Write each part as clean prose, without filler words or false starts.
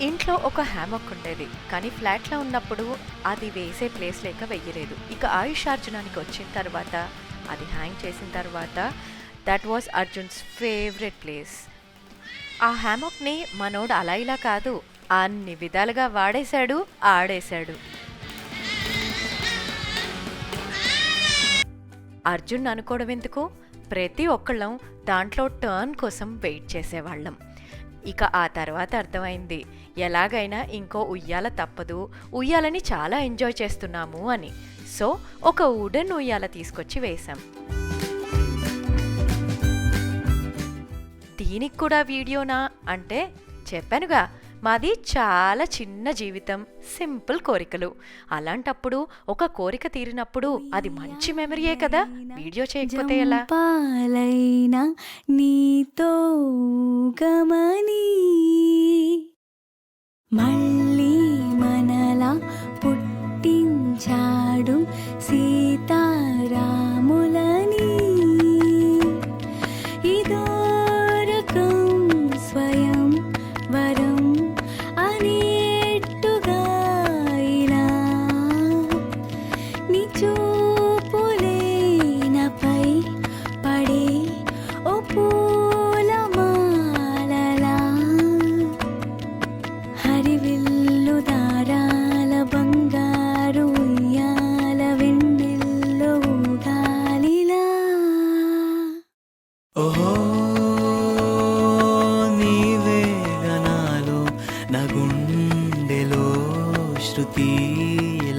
ఇంట్లో ఒక హ్యామక్ ఉండేది. కానీ ఫ్లాట్‌లో ఉన్నప్పుడు అది వేసే ప్లేస్ లేక వెయ్యలేదు. ఇక ఆయుష్ అర్జునానికి వచ్చిన తర్వాత, అది హ్యాంగ్ చేసిన తర్వాత that was Arjun's favourite place. ఆ హ్యామక్‌ని మనోడు అలా ఇలా కాదు, అన్ని విధాలుగా వాడేశాడు, ఆడేశాడు. అర్జున్ అనుకోవడం ఎందుకు, ప్రతి ఒక్కళ్ళం దాంట్లో టర్న్ కోసం వెయిట్ చేసేవాళ్ళం. ఇక ఆ తర్వాత అర్థమైంది, ఎలాగైనా ఇంకో ఉయ్యాల తప్పదు, ఉయ్యాలని చాలా ఎంజాయ్ చేస్తున్నాము అని. సో ఒక వుడెన్ ఉయ్యాల తీసుకొచ్చి వేశాం. దీనికి కూడా వీడియోనా అంటే చెప్పానుగా, మాది చాలా చిన్న జీవితం, సింపుల్ కోరికలు. అలాంటప్పుడు ఒక కోరిక తీరినప్పుడు అది మంచి మెమరీయే కదా, వీడియో చేయకపోతే ఎలా? పాలైనా నీతో గమని మళ్ళీ మనలా పుట్టించాడు సీతారాములని. ఇదో రకం స్వయం వరం అనేట్టుగా ఇలా నీ చూపులే నాపై పడే ఓ పూలమాలలా, హరివిల్లు దారాల బంగారు ఉయ్యాల వెన్నెల్లో ఊగాలిలా. ఓహో నీవే గనాలు నా గుండెలో శృతి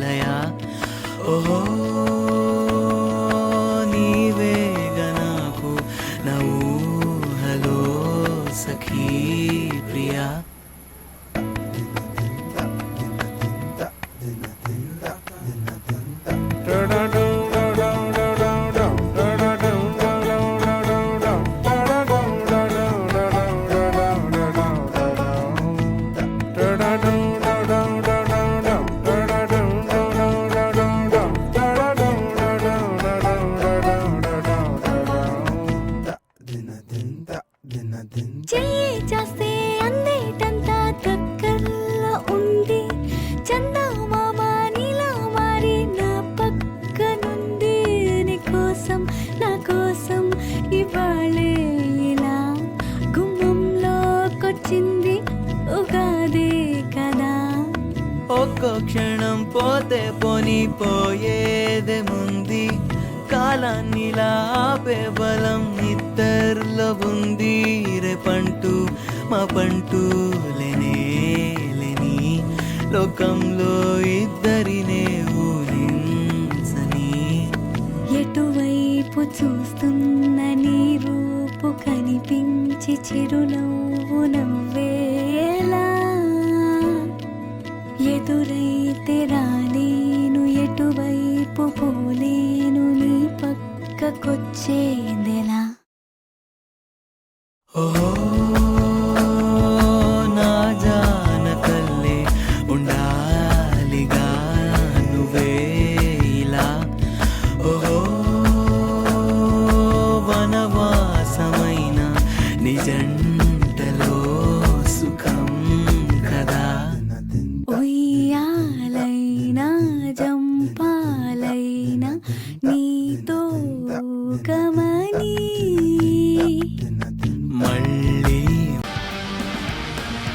లయ. ఓహో నీవే గనాకు నా ఊహలో సఖీ ప్రియా. చెయ్యి చేస్తే అందేటంతా దగ్గరలో ఉంది, చందమామ నీలా మారి నా పక్కనుంది. నీ కోసం నా కోసం ఇవాళే ఇలా గుమ్మంలోకొచ్చింది ఉగాదే కదా. ఒక్కో క్షణం పోతే పోని పోయేదే ముంది, కాలాన్నిలా ఆపే బలం ఇద్దరిలో ఉంది. రేపంటూ మా పంటూ లేనే లేని లోకంలో ఇద్దరినే ఊహించని. ఎటువైపు చూస్తున్న నీ రూపు కనిపించి చిరునవ్వు నవ్వేలా, ఎదురైతే రాలేను ఎటువైపు పోలేను నీ పక్కకొచ్చేదెలా. ఓహో నా జానకల్లే ఉండాలిగా నువ్వే ఇలా. ఓహో వనవాసమైన నిజంటలో సుఖం కదా. ఉయ్యాలైనా జంపాలైనా నీతో గమని.